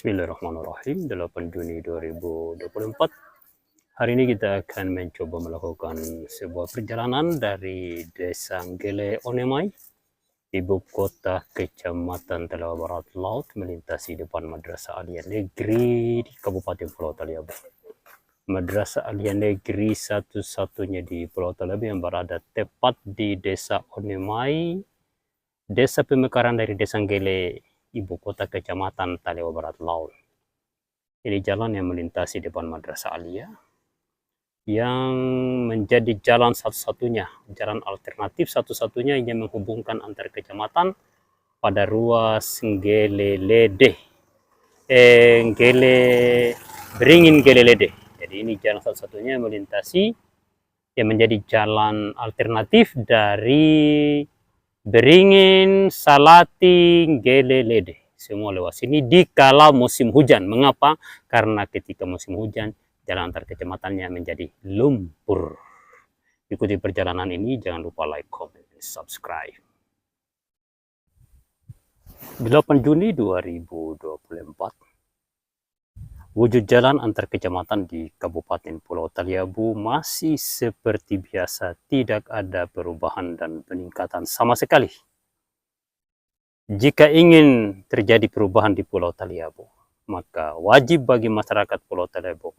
Bismillahirrahmanirrahim. 8 Juni 2024. Hari ini kita akan mencoba melakukan sebuah perjalanan dari Desa Nggele Onemai, ibu kota Kecamatan Talawa Barat Laut, melintasi depan Madrasah Aliyah Negeri di Kabupaten Pulau Taliabu. Madrasah Aliyah Negeri satu-satunya di Pulau Taliabu yang berada tepat di Desa Onemai, desa pemekaran dari Desa Nggele, ibu kota Kecamatan Talawa Barat Laut. Ini jalan yang melintasi depan Madrasah Aliyah, yang menjadi jalan satu-satunya, jalan alternatif satu-satunya yang menghubungkan antar kecamatan pada ruas Nggele Beringin Nggele Lede. Jadi ini jalan satu-satunya yang melintasi, yang menjadi jalan alternatif dari Beringin, Salati, Nggele Lede. Semua lewat sini di kala musim hujan. Mengapa? Karena ketika musim hujan, jalan antar kecamatannya menjadi lumpur. Ikuti perjalanan ini, jangan lupa like, comment, dan subscribe. 8 Juni 2024. Wujud jalan antar kecamatan di Kabupaten Pulau Taliabu masih seperti biasa, tidak ada perubahan dan peningkatan sama sekali. Jika ingin terjadi perubahan di Pulau Taliabu, maka wajib bagi masyarakat Pulau Taliabu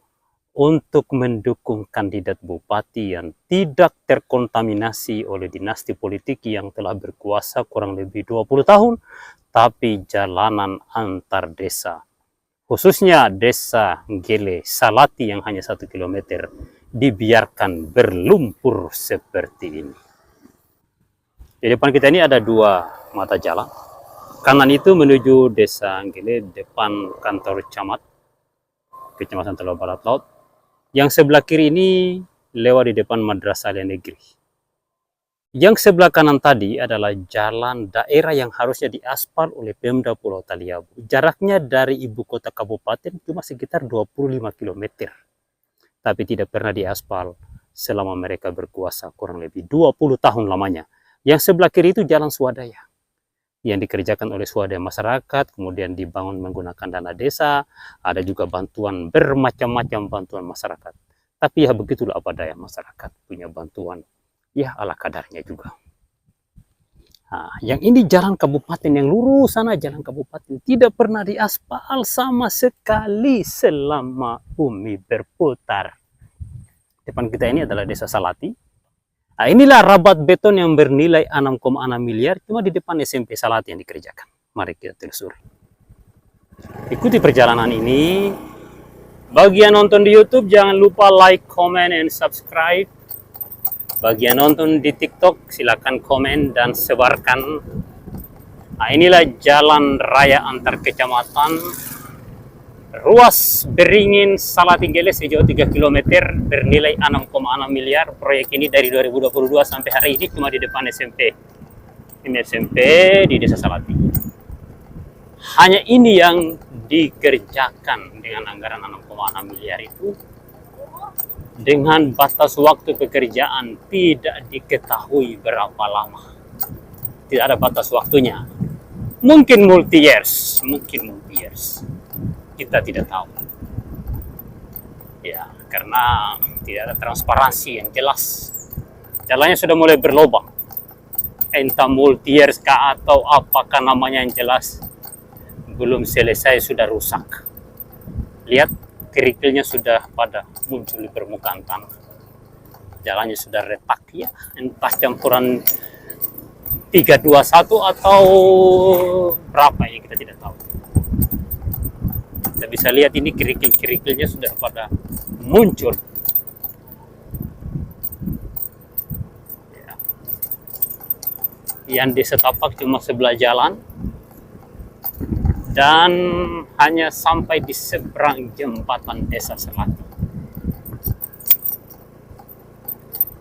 untuk mendukung kandidat bupati yang tidak terkontaminasi oleh dinasti politik yang telah berkuasa kurang lebih 20 tahun, tapi jalanan antar desa, khususnya Desa Nggele Salati yang hanya 1 kilometer, dibiarkan berlumpur seperti ini. Di depan kita ini ada dua mata jalan. Kanan itu menuju Desa Nggele, depan kantor camat Kecamatan Talawa Barat Laut. Yang sebelah kiri ini lewat di depan Madrasah Aliyah Negeri. Yang sebelah kanan tadi adalah jalan daerah yang harusnya diaspal oleh Pemda Pulau Taliabu. Jaraknya dari ibu kota kabupaten cuma sekitar 25 km. Tapi tidak pernah diaspal selama mereka berkuasa kurang lebih 20 tahun lamanya. Yang sebelah kiri itu jalan swadaya yang dikerjakan oleh swadaya masyarakat, kemudian dibangun menggunakan dana desa, ada juga bantuan, bermacam-macam bantuan masyarakat. Tapi ya begitulah apa daya masyarakat, punya bantuan ya ala kadarnya juga. Nah, yang ini jalan kabupaten yang lurus sana, jalan kabupaten tidak pernah diaspal sama sekali selama bumi berputar. Depan kita ini adalah Desa Salati. Nah, inilah rabat beton yang bernilai 6,6 miliar cuma di depan SMP Salati yang dikerjakan. Mari kita telusuri. Ikuti perjalanan ini. Bagi yang nonton di YouTube jangan lupa like, comment, and subscribe. Bagi yang nonton di TikTok, silakan komen dan sebarkan. Nah, inilah jalan raya antar kecamatan, ruas Beringin Salati Nggele sejauh 3 km, bernilai 6,6 miliar. Proyek ini dari 2022 sampai hari ini cuma di depan SMP. Ini SMP di Desa Salati. Hanya ini yang dikerjakan dengan anggaran 6,6 miliar itu, dengan batas waktu pekerjaan tidak diketahui berapa lama. Tidak ada batas waktunya. Mungkin multi years. Kita tidak tahu. Ya, karena tidak ada transparansi yang jelas. Jalannya sudah mulai berlubang. Entah multi years kah atau apakah namanya yang jelas. Belum selesai sudah rusak. Lihat, kerikilnya sudah pada muncul di permukaan tanah. Jalannya sudah retak ya, entah campuran 321 atau berapa ya, kita tidak tahu. Kita bisa lihat ini kerikil-kerikilnya sudah pada muncul. Ya. Yang di setapak cuma sebelah jalan, dan hanya sampai di seberang jembatan Desa Salati.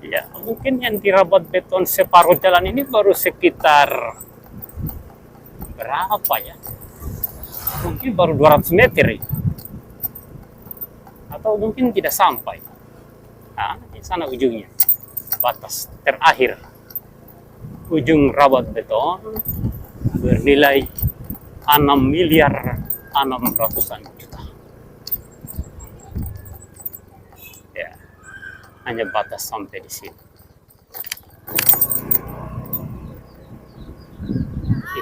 Ya, mungkin yang dirabat beton separuh jalan ini baru sekitar berapa ya? Mungkin baru 200 meter ya? Atau mungkin tidak sampai. Nah, di sana ujungnya, batas terakhir. Ujung rabat beton bernilai 6 miliar 600-an juta. Ya, hanya batas sampai di sini.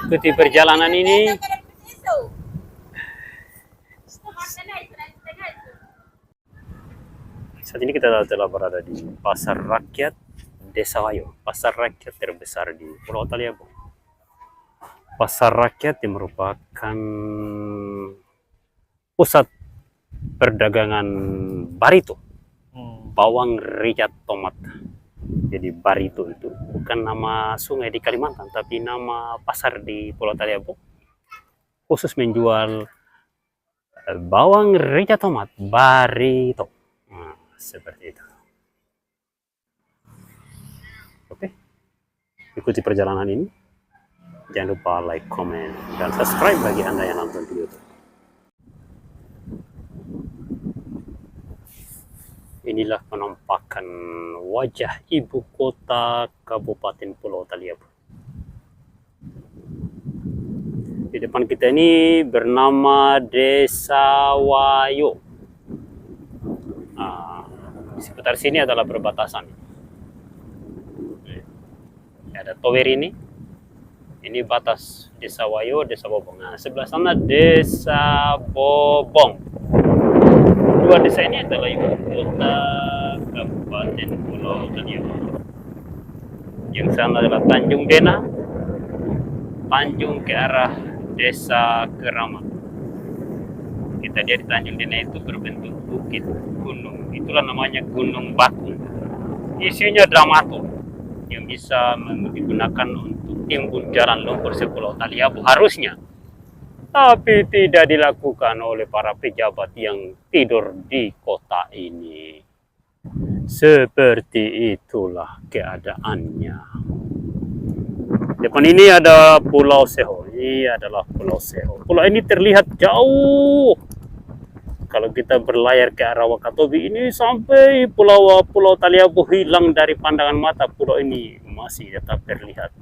Ikuti perjalanan ini. Saat ini kita telah berada di Pasar Rakyat Desa Wayo, pasar rakyat terbesar di Pulau Taliabu. Pasar rakyat yang merupakan pusat perdagangan barito, bawang, ricat, tomat. Jadi barito itu bukan nama sungai di Kalimantan, tapi nama pasar di Pulau Taliabu, khusus menjual bawang, ricat, tomat, barito. Nah, seperti itu. Oke, ikuti perjalanan ini. Jangan lupa like, comment, dan subscribe bagi Anda yang nonton di YouTube. Inilah penampakan wajah ibu kota Kabupaten Pulau Taliabu. Di depan kita ini bernama Desa Wayo. Nah, di sekitar sini adalah perbatasan. Ada tower ini batas Desa Wayo, Desa Bobong. Nah, sebelah sana Desa Bobong. Dua desa ini adalah ibu kota Kabupaten Pulau Taliabu. Yang sana adalah Tanjung Dena, Tanjung ke arah Desa Keramat. Kita lihat di Tanjung Dena itu berbentuk bukit gunung. Itulah namanya Gunung Bakung. Isinya dramatur yang bisa digunakan untuk timbun jalan lumpur sepulau Taliabu harusnya, tapi tidak dilakukan oleh para pejabat yang tidur di kota ini. Seperti itulah keadaannya. Depan ini ada Pulau Seho. Ini adalah Pulau Seho. Pulau ini terlihat jauh. Kalau kita berlayar ke arah Wakatobi ini sampai Pulau Taliabu hilang dari pandangan mata, pulau ini masih tetap terlihat.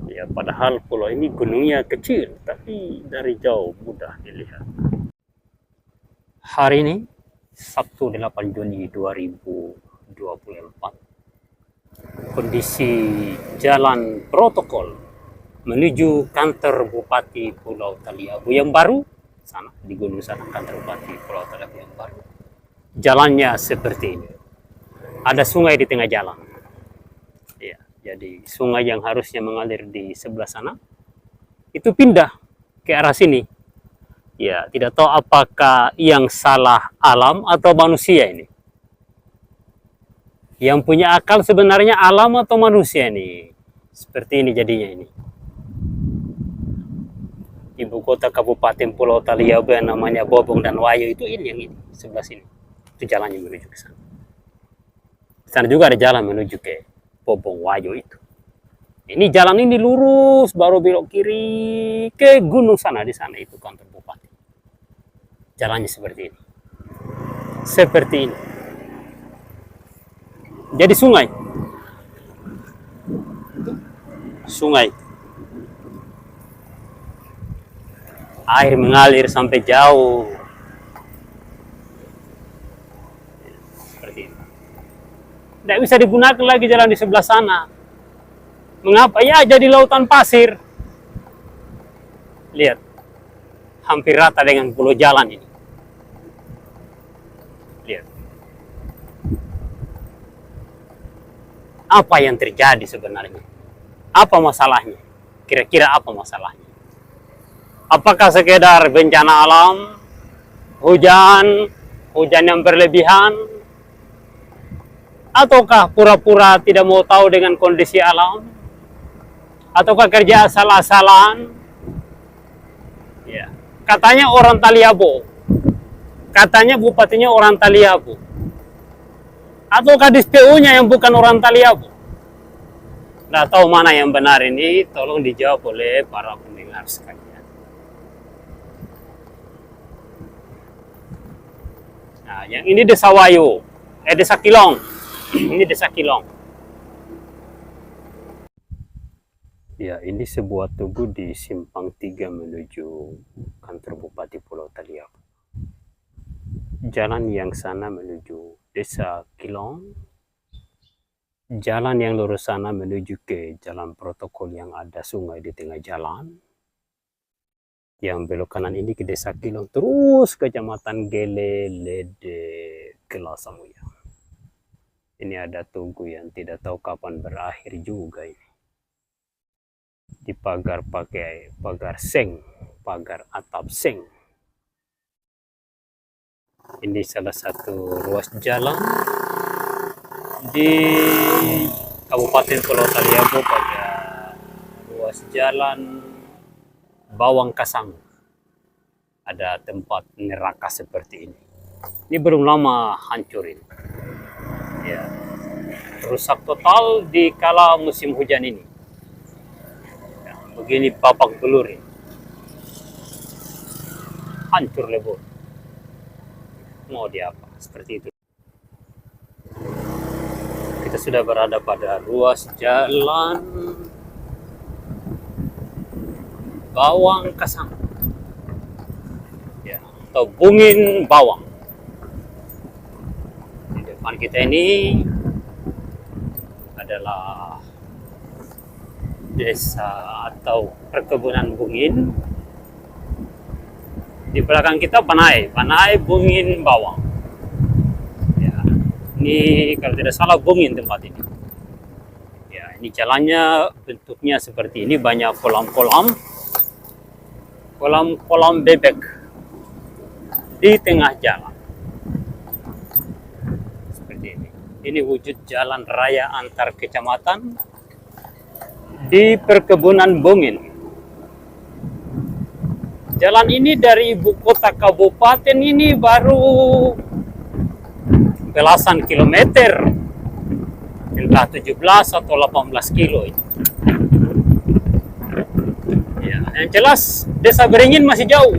Ya, padahal pulau ini gunungnya kecil, tapi dari jauh mudah dilihat. Hari ini Sabtu 8 Juni 2024. Kondisi jalan protokol menuju kantor Bupati Pulau Taliabu yang baru sana di gunung sana, kantor Bupati Pulau Taliabu yang baru. Jalannya seperti ini. Ada sungai di tengah jalan. Ya, jadi sungai yang harusnya mengalir di sebelah sana itu pindah ke arah sini. Ya, tidak tahu apakah yang salah alam atau manusia ini. Yang punya akal sebenarnya alam atau manusia ini. Seperti ini jadinya ini. Ibu kota Kabupaten Pulau Taliabu yang namanya Bobong dan Wayo itu ini yang ini, sebelah sini. Itu jalannya menuju ke sana. Di sana juga ada jalan menuju ke Bobong Wayo itu. Ini jalan ini lurus, baru belok kiri ke gunung sana, di sana itu kantor bupati. Jalannya seperti ini. Seperti ini. Jadi sungai. Sungai. Air mengalir sampai jauh. Seperti ini. Tidak bisa digunakan lagi jalan di sebelah sana. Mengapa? Ya, jadi lautan pasir. Lihat. Hampir rata dengan pulau jalan ini. Lihat. Apa yang terjadi sebenarnya? Apa masalahnya? Kira-kira apa masalahnya? Apakah sekedar bencana alam, hujan yang berlebihan, ataukah pura-pura tidak mau tahu dengan kondisi alam, ataukah kerja asal-asalan? Ya, katanya orang Taliabu, katanya bupatinya orang Taliabu, ataukah DPU-nya yang bukan orang Taliabu? Nggak tahu mana yang benar ini, tolong dijawab oleh para pendengar sekalian. Nah, yang ini Desa Wayo, Desa Kilong. Ini Desa Kilong. Ya, ini sebuah tugu di Simpang 3 menuju kantor Bupati Pulau Taliabu. Jalan yang sana menuju Desa Kilong, jalan yang lurus sana menuju ke jalan protokol yang ada sungai di tengah jalan. Yang belok kanan ini ke Desa Kilong, terus ke Kecamatan Gele, Lede, Kelasamuya. Ini ada tugu yang tidak tahu kapan berakhir juga ini. Dipagar pakai pagar seng, pagar atap seng. Ini salah satu ruas jalan di Kabupaten Pulau Taliabu pada ruas jalan Bawang Kasang. Ada tempat neraka seperti ini. Ini belum lama hancur ini. Ya, rusak total di kala musim hujan ini. Ya, begini babak belur ini. Hancur lebur. Mau diapa? Seperti itu. Kita sudah berada pada ruas jalan Bawang Kasang, ya, atau Bungin Bawang. Di depan kita ini adalah desa atau perkebunan Bungin. Di belakang kita Panai Bungin Bawang. Ya, ini kalau tidak salah Bungin tempat ini. Ya, ini jalannya bentuknya seperti ini, banyak kolam-kolam bebek di tengah jalan. Seperti ini. Ini wujud jalan raya antar kecamatan di perkebunan Bungin. Jalan ini dari ibu kota kabupaten ini baru belasan kilometer, entah 17 atau 18 kilo. Ya, yang jelas Desa Beringin masih jauh.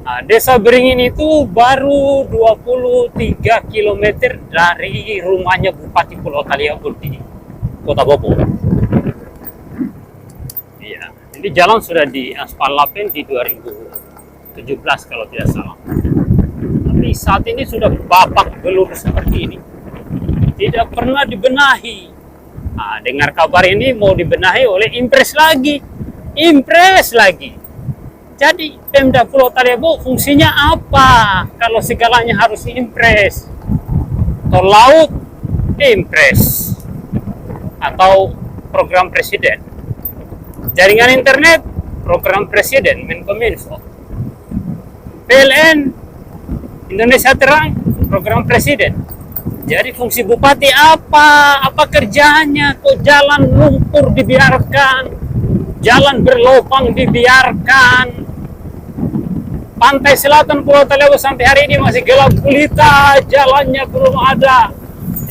Nah, Desa Beringin itu baru 23 kilometer dari rumahnya Bupati Pulau Taliabu di Kota Bopo. Ini jalan sudah diaspal lapen di 2017 kalau tidak salah. Tapi saat ini sudah babak belur seperti ini. Tidak pernah dibenahi. Nah, dengar kabar ini mau dibenahi oleh Impres lagi. Jadi Pemda Pulau Taliabu fungsinya apa? Kalau segalanya harus Impres. Tol laut, Impres. Atau program presiden. Jaringan internet, program presiden, Menkominfo. PLN, Indonesia Terang, program presiden. Jadi fungsi bupati apa? Apa kerjanya? Kok jalan lumpur dibiarkan? Jalan berlubang dibiarkan? Pantai selatan Pulau Taliabu sampai hari ini masih gelap gulita, jalannya belum ada.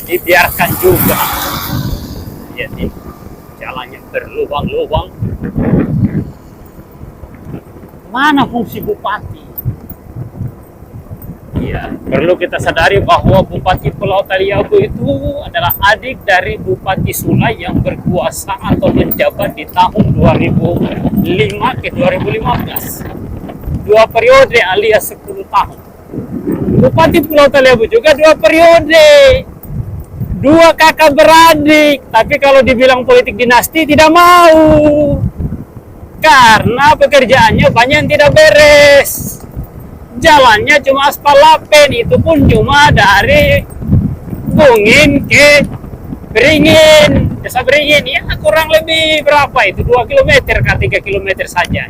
Dibiarkan juga. Jadi jalannya berlubang-lubang. Mana fungsi bupati? Ya, perlu kita sadari bahwa Bupati Pulau Taliabu itu adalah adik dari Bupati Sulai yang berkuasa atau menjabat di tahun 2005 ke 2015. 2 periode alias 10 tahun. Bupati Pulau Taliabu juga 2 periode. 2 kakak beradik, tapi kalau dibilang politik dinasti tidak mau. Karena pekerjaannya banyak yang tidak beres. Jalannya cuma aspal lapen, itu pun cuma dari Bungin ke Beringin, Desa Beringin. Ya kurang lebih berapa itu? 2 km ke 3 km saja.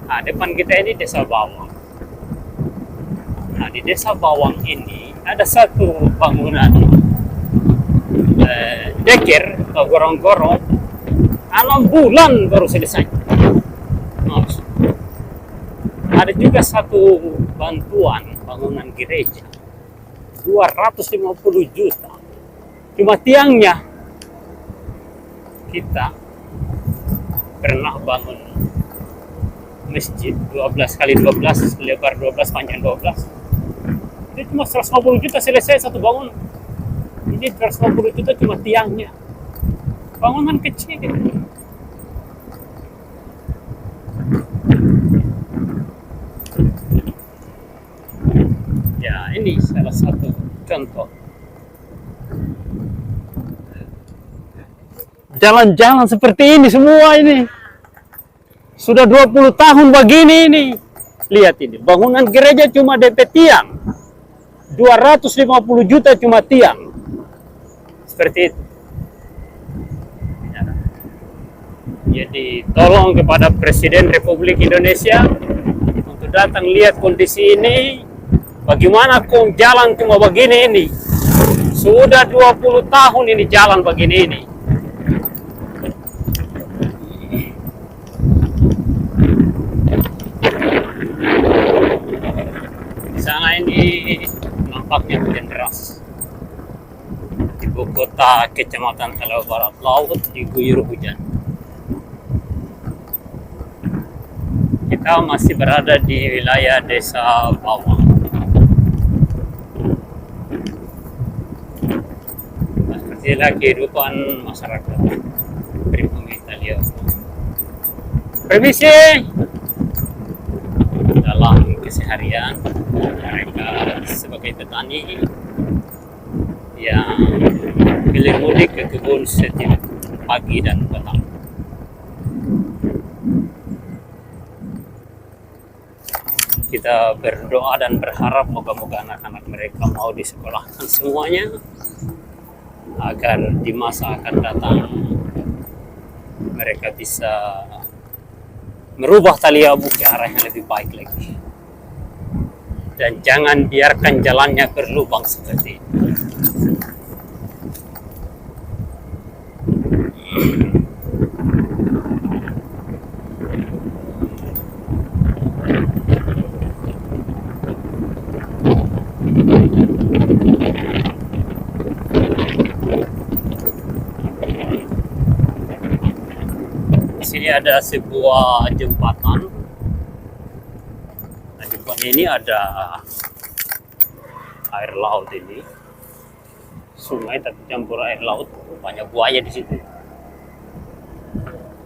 Nah, depan kita ini Desa Bawang. Nah, di Desa Bawang ini ada satu bangunan dekir atau gorong-gorong 6 bulan baru selesai. Ada juga satu bantuan bangunan gereja 250 juta. Cuma tiangnya. Kita pernah bangun masjid 12 kali 12, lebar 12, panjang 12. Itu cuma 150 juta selesai satu bangunan. Ini 150 juta cuma tiangnya. bangunan kecil. Ya, ini salah satu contoh. Jalan-jalan seperti ini semua ini. Sudah 20 tahun begini ini. Lihat ini, bangunan gereja cuma DP tiang. 250 juta cuma tiang. Seperti itu. Jadi tolong kepada Presiden Republik Indonesia untuk datang lihat kondisi ini. Bagaimana kok jalan cuma begini ini. Sudah 20 tahun ini jalan begini ini. Di sana ini nampaknya hujan deras. Ibu kota Kecamatan Talawa Barat Laut diguyur hujan. Kita masih berada di wilayah Desa Bawang. Sepertilah kehidupan masyarakat pribumi Taliabu. Permisi. Dalam keseharian mereka sebagai petani yang hilir mudik ke kebun setiap pagi dan petang. Kita berdoa dan berharap moga-moga anak-anak mereka mau disekolahkan semuanya agar di masa akan datang mereka bisa merubah Taliabu ke arah yang lebih baik lagi. Dan jangan biarkan jalannya berlubang seperti ini. Di sini ada sebuah jembatan. Nah, jembatan ini ada air laut ini, sungai tapi campur air laut, banyak buaya di situ.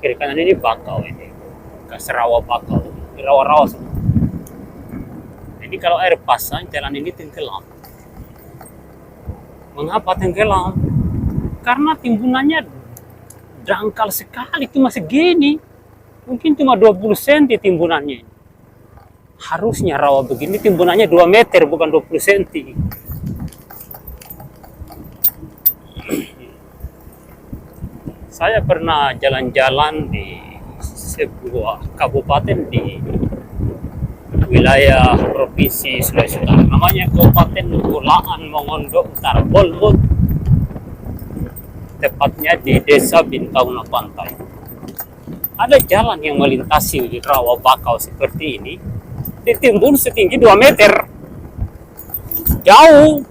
Kiri kanan ini bakau ini, bekas rawa bakau, rawa-rawa semua. Ini kalau air pasang jalan ini tenggelam. Mengapa tenggelam? Karena timbunannya dangkal sekali, cuma segini. Mungkin cuma 20 cm timbunannya. Harusnya rawa begini timbunannya 2 meter, bukan 20 cm. Saya pernah jalan-jalan di sebuah kabupaten di wilayah Provinsi Sulawesi Utara. Namanya Kabupaten Pulaan Mongondo Utara, Bolbot. Tepatnya di Desa Bintauna Pantai. Ada jalan yang melintasi rawa bakau seperti ini, ditimbun setinggi 2 meter. Jauh.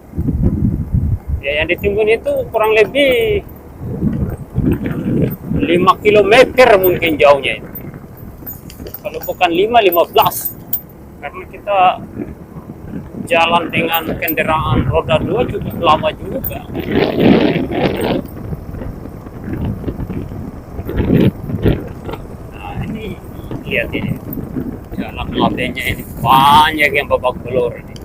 Ya, yang ditimbun itu kurang lebih 5 kilometer mungkin jauhnya itu. Kalau bukan 5, 15. Karena kita jalan dengan kendaraan roda 2 cukup lama juga. Nah, ini lihat ini jalan latenya ini banyak yang babak belur ini.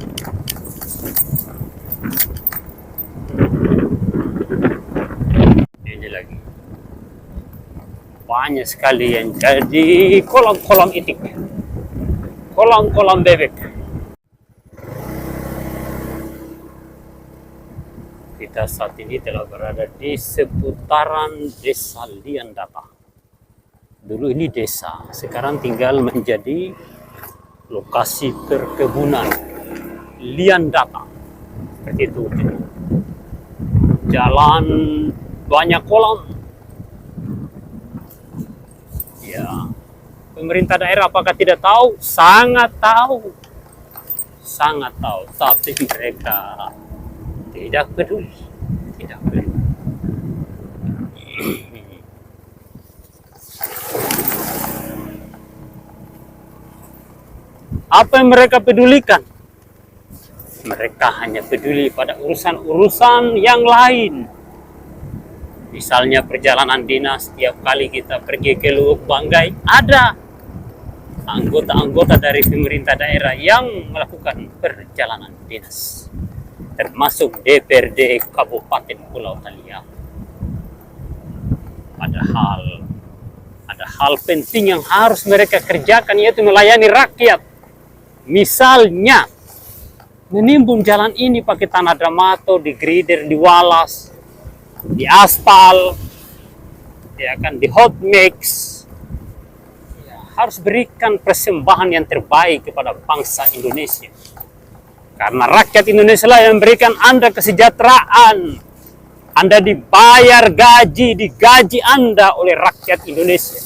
Ini lagi banyak sekali yang jadi kolam-kolam itik, kolam-kolam bebek. Kita saat ini telah berada di seputaran Desa Liandata. Dulu ini desa, sekarang tinggal menjadi lokasi perkebunan Liandata. Seperti itu. Jalan banyak kolam. Ya, pemerintah daerah apakah tidak tahu? Sangat tahu. Sangat tahu, tapi mereka tidak peduli. Tidak peduli. Apa yang mereka pedulikan? Mereka hanya peduli pada urusan-urusan yang lain. Misalnya perjalanan dinas, setiap kali kita pergi ke Luwuk Banggai, ada anggota-anggota dari pemerintah daerah yang melakukan perjalanan dinas, termasuk DPRD Kabupaten Pulau Taliabu. Padahal ada hal penting yang harus mereka kerjakan, yaitu melayani rakyat. Misalnya menimbun jalan ini pakai tanah dramato, di grider, di walas, di aspal, ya kan, di hot mix. Harus berikan persembahan yang terbaik kepada bangsa Indonesia. Karena rakyat Indonesia lah yang memberikan Anda kesejahteraan. Anda dibayar gaji, digaji Anda oleh rakyat Indonesia.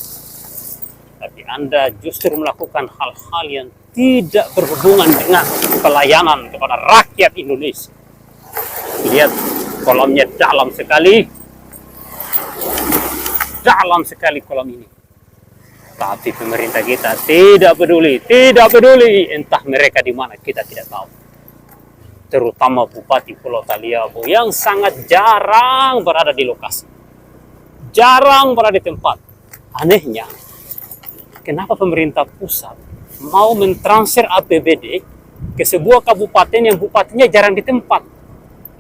Tapi Anda justru melakukan hal-hal yang tidak berhubungan dengan pelayanan kepada rakyat Indonesia. Lihat, kolamnya dalam sekali. Dalam sekali kolam ini. Tapi pemerintah kita tidak peduli, entah mereka di mana kita tidak tahu. Terutama Bupati Pulau Taliabu yang sangat jarang berada di lokasi, jarang berada di tempat. Anehnya, kenapa pemerintah pusat mau mentransfer APBD ke sebuah kabupaten yang bupatinya jarang di tempat?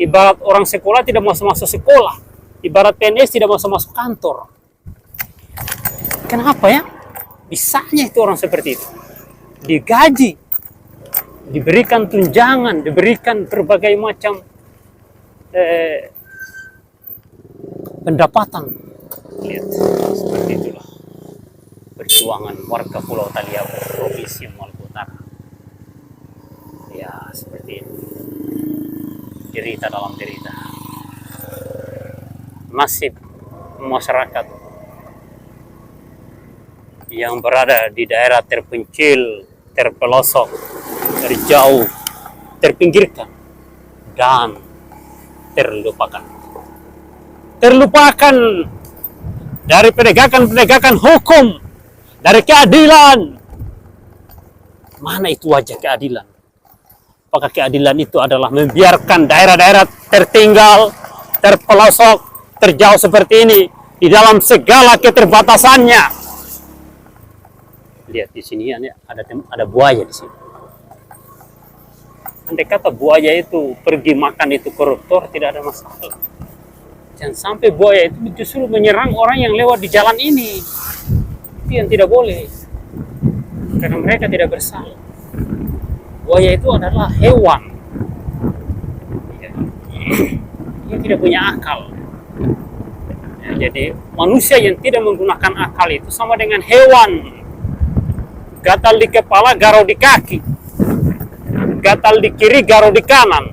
Ibarat orang sekolah tidak masuk sekolah, ibarat PNS tidak masuk kantor. Kenapa ya? Bisanya itu orang seperti itu. Digaji, diberikan tunjangan, diberikan berbagai macam pendapatan. Lihat, seperti itulah perjuangan warga Pulau Taliabu, Provinsi Maluku Utara. Ya, seperti itu. Derita dalam derita. Nasib masyarakat yang berada di daerah terpencil, terpelosok, terjauh, terpinggirkan, dan terlupakan. Terlupakan dari penegakan hukum, dari keadilan. Mana itu wajah keadilan? Apakah keadilan itu adalah membiarkan daerah-daerah tertinggal, terpelosok, terjauh seperti ini, di dalam segala keterbatasannya? Lihat di sini ada buaya di sini. Andai kata buaya itu pergi makan itu koruptor, tidak ada masalah. Jangan sampai buaya itu justru menyerang orang yang lewat di jalan ini. Itu yang tidak boleh. Karena mereka tidak bersalah. Buaya itu adalah hewan. Dia tidak punya akal. Ya, jadi manusia yang tidak menggunakan akal itu sama dengan hewan. Gatal di kepala, garau di kaki. Gatal di kiri, garau di kanan.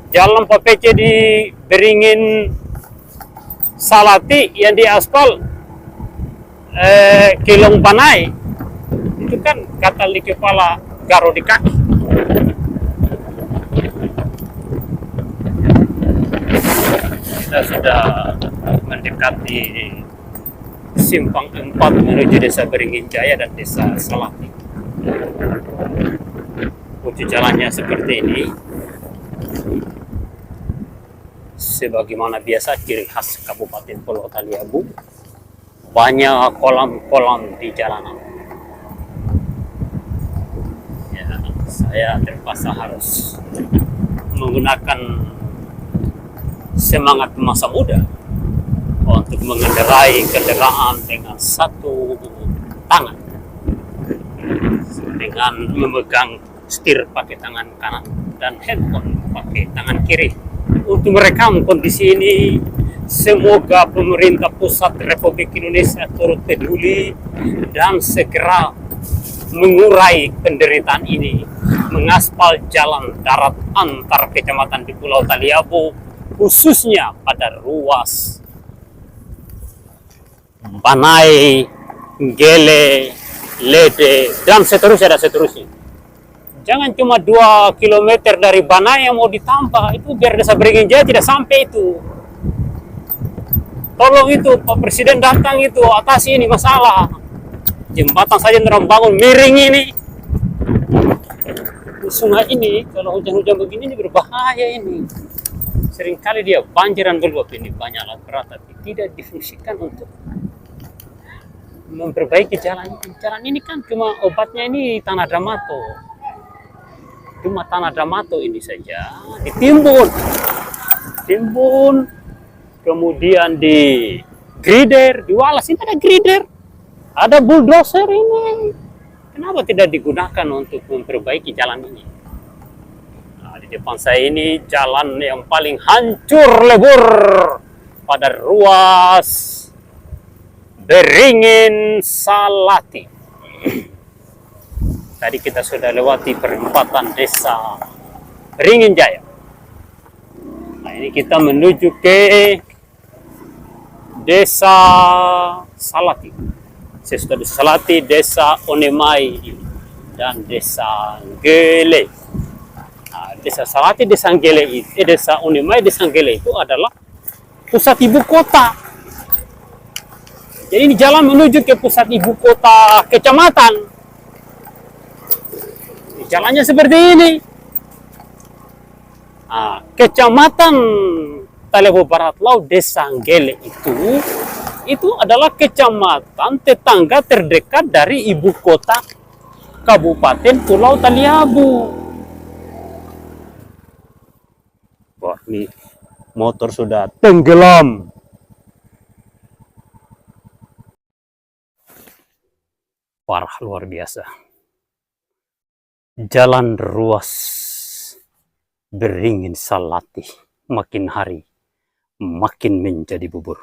Jalan papece di Beringin Salati yang di aspal Kilong Banai. Itu kan gatal di kepala, garau di kaki. Kita sudah mendekati Simpang 4 menuju Desa Beringin Jaya dan Desa Salati. Wujud jalannya seperti ini. Sebagaimana biasa ciri khas Kabupaten Pulau Taliabu, banyak kolam-kolam di jalanan. Ya, saya terpaksa harus menggunakan semangat masa muda untuk mengendarai kendaraan dengan satu tangan, dengan memegang setir pakai tangan kanan dan handphone pakai tangan kiri untuk merekam kondisi ini. Semoga pemerintah pusat Republik Indonesia turut peduli dan segera mengurai penderitaan ini, mengaspal jalan darat antar kecamatan di Pulau Taliabu, khususnya pada ruas Banai, Gele, Lede, dan seterusnya. Jangan cuma 2 km dari Banai yang mau ditambah, itu biar Desa Beringin Jaya tidak sampai itu. Tolong itu Pak Presiden datang itu, atasi ini masalah. Jembatan saja yang bangun miring ini. Sungai ini kalau hujan-hujan begini ini berbahaya ini. Seringkali dia banjiran meluap, ini banyak alat berat tapi tidak difungsikan untuk memperbaiki jalan. Jalan ini kan cuma obatnya ini tanah Dramato. Cuma tanah Dramato ini saja ditimbun, kemudian di grider, diwalas. Ini ada grider, ada bulldozer ini. Kenapa tidak digunakan untuk memperbaiki jalan ini? Nah, di depan saya ini jalan yang paling hancur lebur pada ruas Beringin Salati. Tadi kita sudah lewati perempatan desa Beringin Jaya. Nah, ini kita menuju ke desa Salati. Sesudah desa Salati, desa Onemai dan desa Gele. Nah, desa Salati, desa Gele itu, desa Onemai, desa Gele itu adalah pusat ibu kota. Jadi ini jalan menuju ke pusat ibu kota kecamatan. Jalannya seperti ini. Nah, kecamatan Talebo Barat Laut, desa Gele itu adalah kecamatan tetangga terdekat dari ibu kota Kabupaten Pulau Taliabu. Wah, ini motor sudah tenggelam. Parah, luar biasa. Jalan ruas Beringin Salati makin hari makin menjadi bubur.